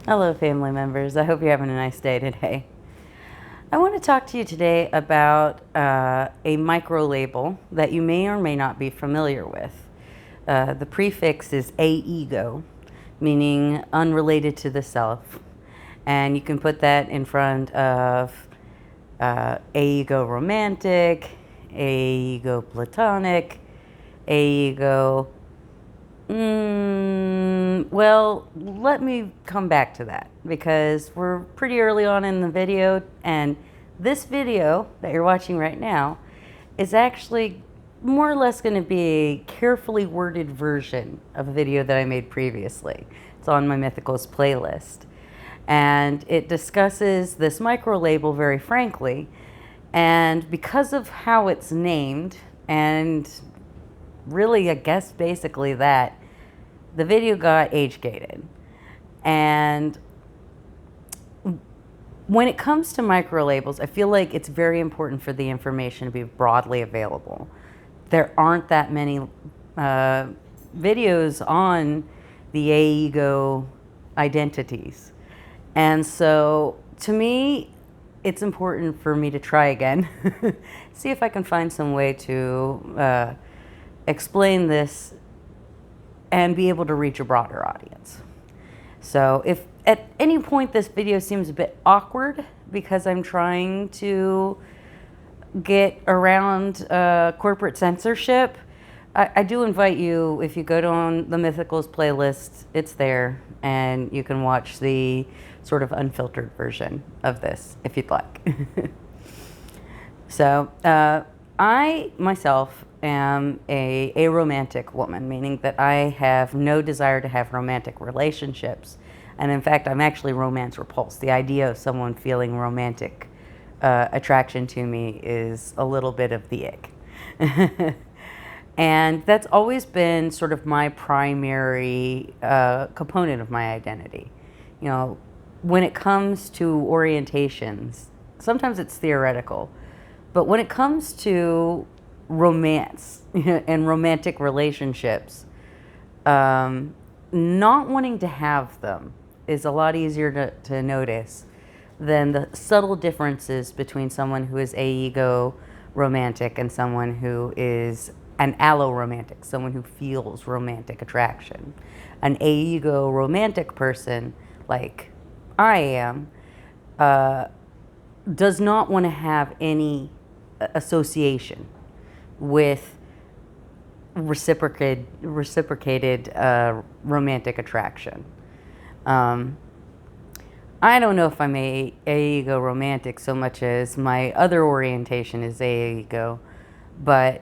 Hello, family members. I hope you're having a nice day today. I want to talk to you today about a microlabel that you may or may not be familiar with. The prefix is Aego, meaning unrelated to the self. And you can put that in front of Aego romantic, Aego platonic, Aego. Well, let me come back to that because we're pretty early on in the video, and this video that you're watching right now is actually more or less going to be a carefully worded version of a video that I made previously. It's on my Mythicals playlist, and it discusses this microlabel very frankly, and because of how it's named, and really I guess basically that, the video got age gated. And when it comes to microlabels, I feel like it's very important for the information to be broadly available. There aren't that many videos on the Aego identities. And so to me, it's important for me to try again, see if I can find some way to explain this and be able to reach a broader audience. So if at any point this video seems a bit awkward because I'm trying to get around corporate censorship, I do invite you, if you go on the Mythicals playlist, it's there, and you can watch the sort of unfiltered version of this if you'd like. So I myself am a aromantic woman, meaning that I have no desire to have romantic relationships. And in fact, I'm actually romance repulsed. The idea of someone feeling romantic attraction to me is a little bit of the ick. And that's always been sort of my primary component of my identity. You know, when it comes to orientations, sometimes it's theoretical, but when it comes to romance and romantic relationships, not wanting to have them is a lot easier to notice than the subtle differences between someone who is Aego romantic and someone who is an alloromantic, someone who feels romantic attraction. An Aego romantic person, like I am, does not want to have any association with reciprocated romantic attraction. I don't know if I'm Aego romantic so much as my other orientation is Aego, but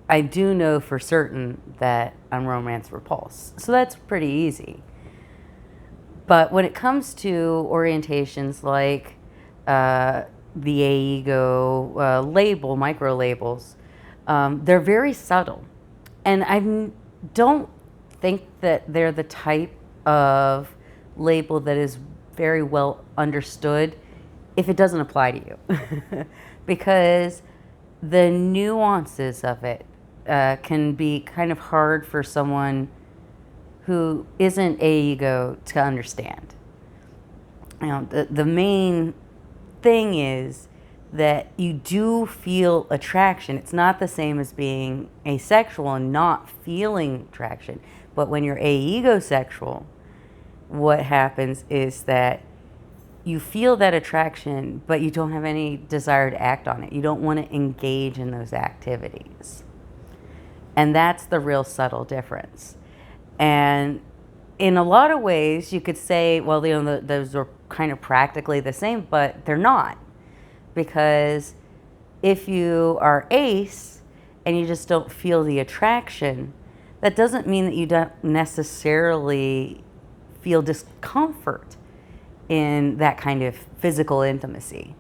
I do know for certain that I'm romance repulsed. So that's pretty easy. But when it comes to orientations like the Aego label, microlabels, they're very subtle. And I don't think that they're the type of label that is very well understood if it doesn't apply to you. Because the nuances of it can be kind of hard for someone who isn't Aego to understand. You know, the main thing is that you do feel attraction. It's not the same as being asexual and not feeling attraction. But when you're aegosexual, what happens is that you feel that attraction, but you don't have any desire to act on it. You don't want to engage in those activities. And that's the real subtle difference. And in a lot of ways, you could say, well, you know, those are kind of practically the same, but they're not. Because if you are ace and you just don't feel the attraction, that doesn't mean that you don't necessarily feel discomfort in that kind of physical intimacy.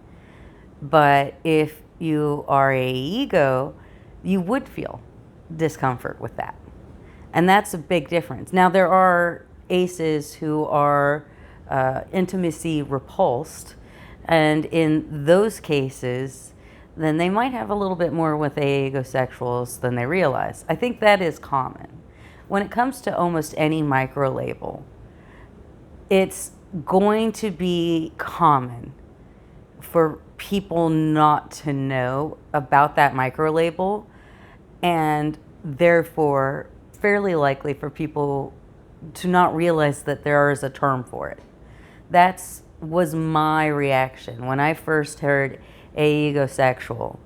But if you are Aego, you would feel discomfort with that. And that's a big difference. Now, there are aces who are intimacy repulsed, and in those cases, then they might have a little bit more with aegosexuals than they realize. I think that is common. When it comes to almost any microlabel, it's going to be common for people not to know about that micro label, and therefore fairly likely for people to not realize that there is a term for it. That's was my reaction when I first heard Aego sexual.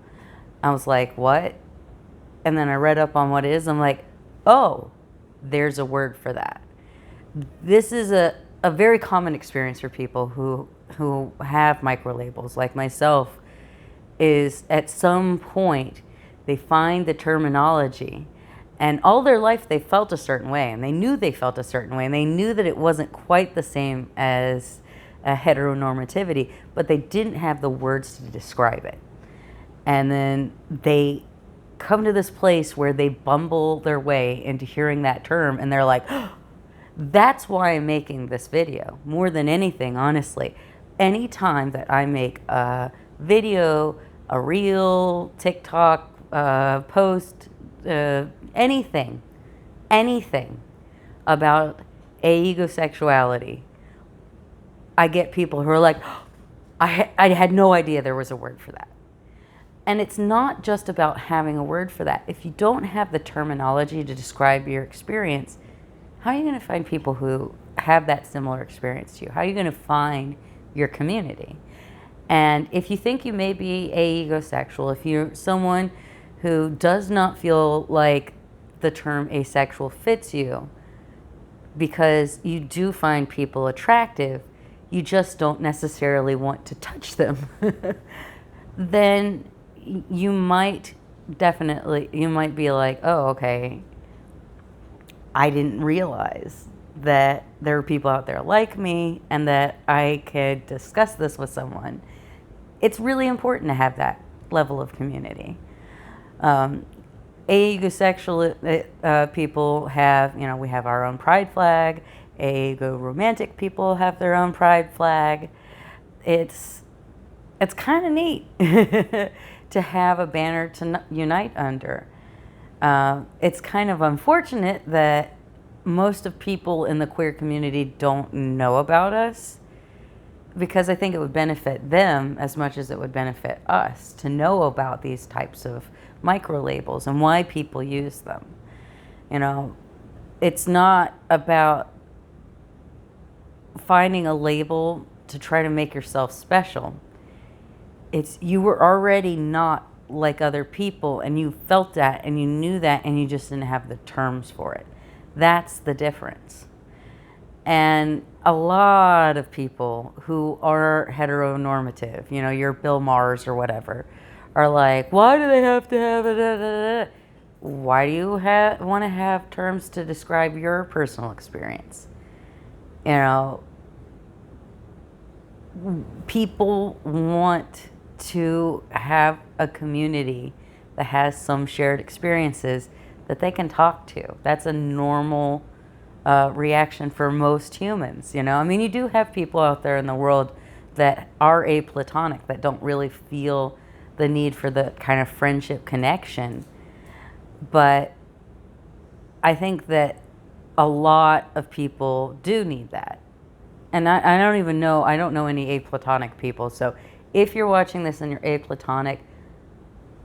I was like, what? And then I read up on what it is. I'm like, oh, there's a word for that. This is a very common experience for people who have micro labels like myself, is at some point they find the terminology, and all their life they felt a certain way, and they knew they felt a certain way, and they knew that it wasn't quite the same as a heteronormativity, but they didn't have the words to describe it. And then they come to this place where they bumble their way into hearing that term, and they're like, oh, that's why I'm making this video. More than anything, honestly, anytime that I make a video, a reel, TikTok, post, anything about Aego sexuality, I get people who are like, oh, I had no idea there was a word for that. And it's not just about having a word for that. If you don't have the terminology to describe your experience, how are you going to find people who have that similar experience to you? How are you going to find your community? And if you think you may be aegosexual, if you're someone who does not feel like the term asexual fits you, because you do find people attractive, you just don't necessarily want to touch them, then you might be like, oh, okay, I didn't realize that there are people out there like me and that I could discuss this with someone. It's really important to have that level of community. Aegosexual people have, we have our own pride flag. Aego romantic people have their own pride flag. It's kind of neat to have a banner to unite under. It's kind of unfortunate that most of people in the queer community don't know about us, because I think it would benefit them as much as it would benefit us to know about these types of micro labels and why people use them. It's not about finding a label to try to make yourself special. It's you were already not like other people, and you felt that and you knew that, and you just didn't have the terms for it. That's the difference. And a lot of people who are heteronormative, your Bill Maher's or whatever, are like, why do they have to have it? Why do you want to have terms to describe your personal experience? People want to have a community that has some shared experiences that they can talk to. That's a normal reaction for most humans. You do have people out there in the world that are aplatonic, that don't really feel the need for the kind of friendship connection. But I think that a lot of people do need that. And I don't know any aplatonic people. So if you're watching this and you're aplatonic,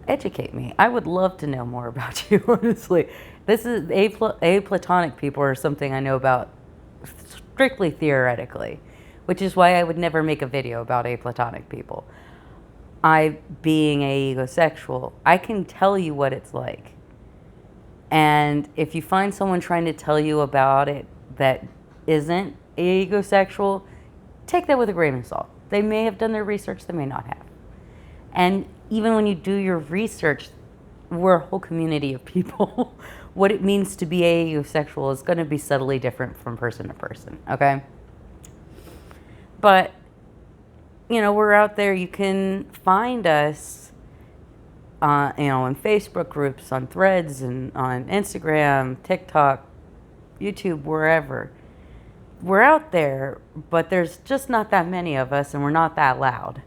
educate me. I would love to know more about you, honestly. This is aplatonic people are something I know about strictly theoretically, which is why I would never make a video about aplatonic people. I, being aegosexual, I can tell you what it's like. And if you find someone trying to tell you about it that isn't aegosexual, take that with a grain of salt. They may have done their research, they may not have. And even when you do your research, we're a whole community of people. What it means to be aegosexual is going to be subtly different from person to person, okay? But, we're out there. You can find us, in Facebook groups, on Threads, and on Instagram, TikTok, YouTube, wherever. We're out there, but there's just not that many of us, and we're not that loud.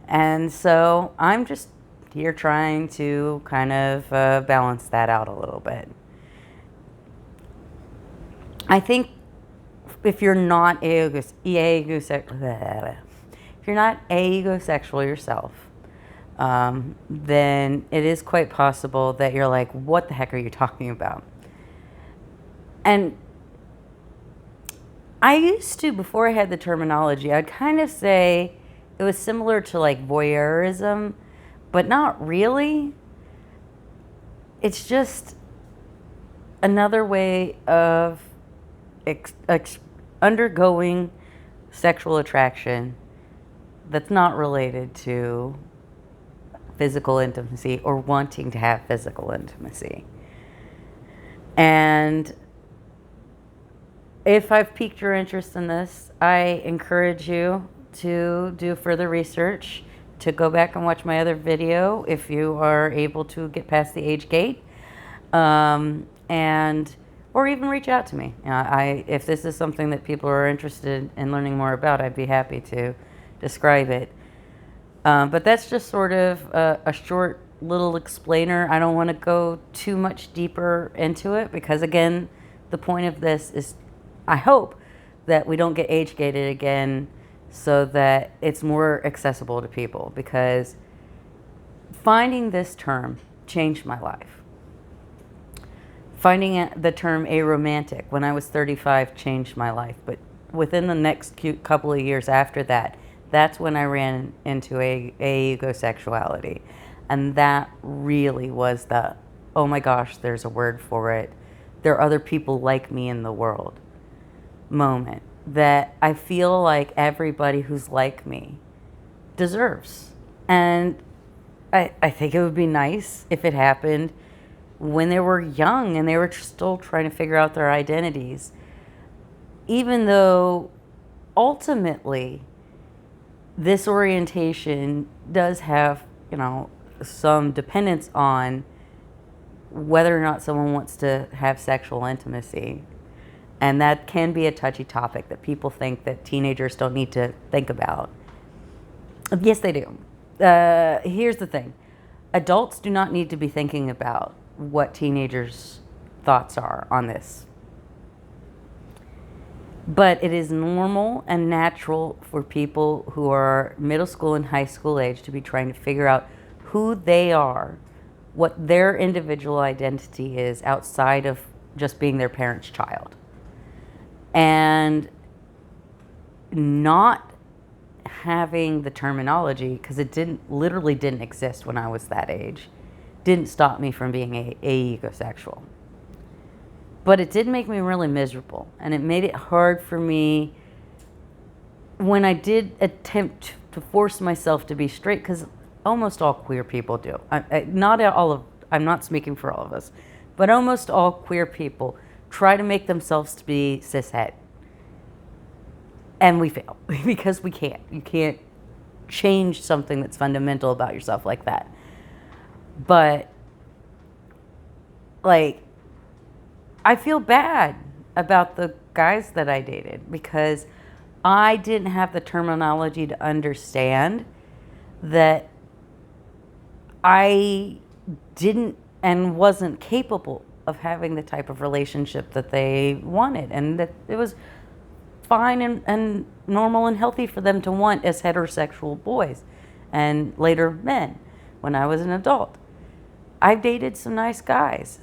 And so I'm just here trying to kind of balance that out a little bit. I think if you're not aegosexual, if you're not aegosexual yourself, then it is quite possible that you're like, what the heck are you talking about? And I used to, before I had the terminology, I'd kind of say it was similar to like voyeurism, but not really. It's just another way of undergoing sexual attraction that's not related to physical intimacy or wanting to have physical intimacy. And if I've piqued your interest in this, I encourage you to do further research, to go back and watch my other video if you are able to get past the age gate, and or even reach out to me. If this is something that people are interested in learning more about, I'd be happy to describe it. But that's just sort of a short little explainer. I don't want to go too much deeper into it because, again, the point of this is, I hope that we don't get age gated again so that it's more accessible to people, because finding this term changed my life. Finding the term aromantic when I was 35 changed my life, but within the next couple of years after that, that's when I ran into aegosexuality. And that really was the, oh my gosh, there's a word for it. There are other people like me in the world moment that I feel like everybody who's like me deserves. And I think it would be nice if it happened when they were young and they were still trying to figure out their identities. Even though ultimately this orientation does have, some dependence on whether or not someone wants to have sexual intimacy. And that can be a touchy topic that people think that teenagers don't need to think about. Yes, they do. Here's the thing. Adults do not need to be thinking about what teenagers' thoughts are on this. But it is normal and natural for people who are middle school and high school age to be trying to figure out who they are, what their individual identity is outside of just being their parent's child. And not having the terminology, because it literally didn't exist when I was that age, didn't stop me from being aegosexual. But it did make me really miserable, and it made it hard for me when I did attempt to force myself to be straight, because almost all queer people do. I'm not speaking for all of us, but almost all queer people try to make themselves to be cishet. And we fail because we can't. You can't change something that's fundamental about yourself like that. But, I feel bad about the guys that I dated because I didn't have the terminology to understand that I didn't and wasn't capable of having the type of relationship that they wanted, and that it was fine and normal and healthy for them to want as heterosexual boys and later men when I was an adult. I've dated some nice guys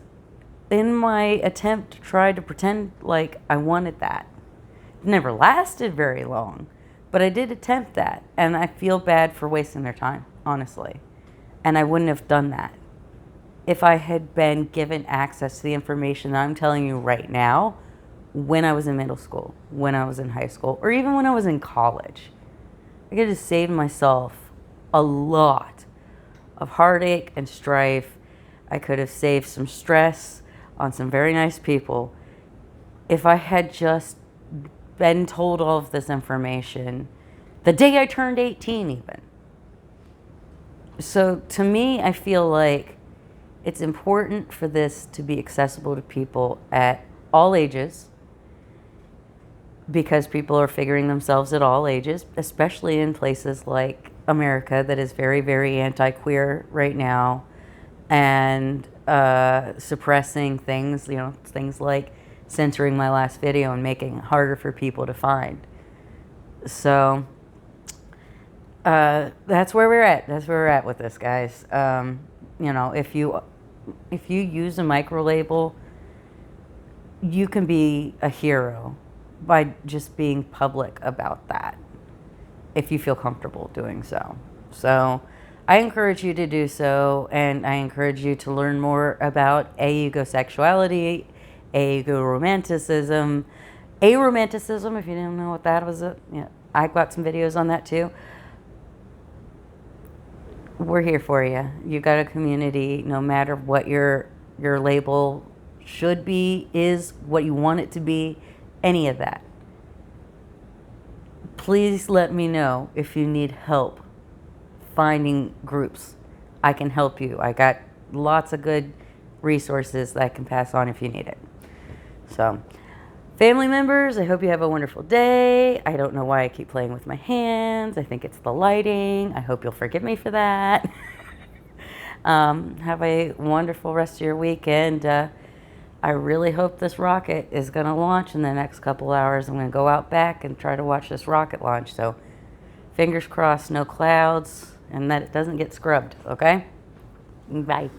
in my attempt to try to pretend like I wanted that. It never lasted very long, but I did attempt that, and I feel bad for wasting their time, honestly. And I wouldn't have done that if I had been given access to the information that I'm telling you right now when I was in middle school, when I was in high school, or even when I was in college. I could have saved myself a lot of heartache and strife. I could have saved some stress on some very nice people if I had just been told all of this information the day I turned 18 even. So to me, I feel like it's important for this to be accessible to people at all ages, because people are figuring themselves at all ages, especially in places like America that is very, very anti-queer right now, and suppressing things, things like censoring my last video and making it harder for people to find. So that's where we're at. That's where we're at with this, guys. You know, if you use a microlabel, you can be a hero by just being public about that, if you feel comfortable doing so. So I encourage you to do so, and I encourage you to learn more about Aego sexuality, Aego romanticism, aromanticism, if you didn't know what that was. I've got some videos on that too. We're here for you. You got a community, no matter what your label should be, is, what you want it to be, any of that. Please let me know if you need help finding groups. I can help you. I got lots of good resources that I can pass on if you need it. So, family members, I hope you have a wonderful day. I don't know why I keep playing with my hands. I think it's the lighting. I hope you'll forgive me for that. Have a wonderful rest of your weekend. I really hope this rocket is going to launch in the next couple hours. I'm going to go out back and try to watch this rocket launch. So, fingers crossed, no clouds, and that it doesn't get scrubbed, okay? Bye.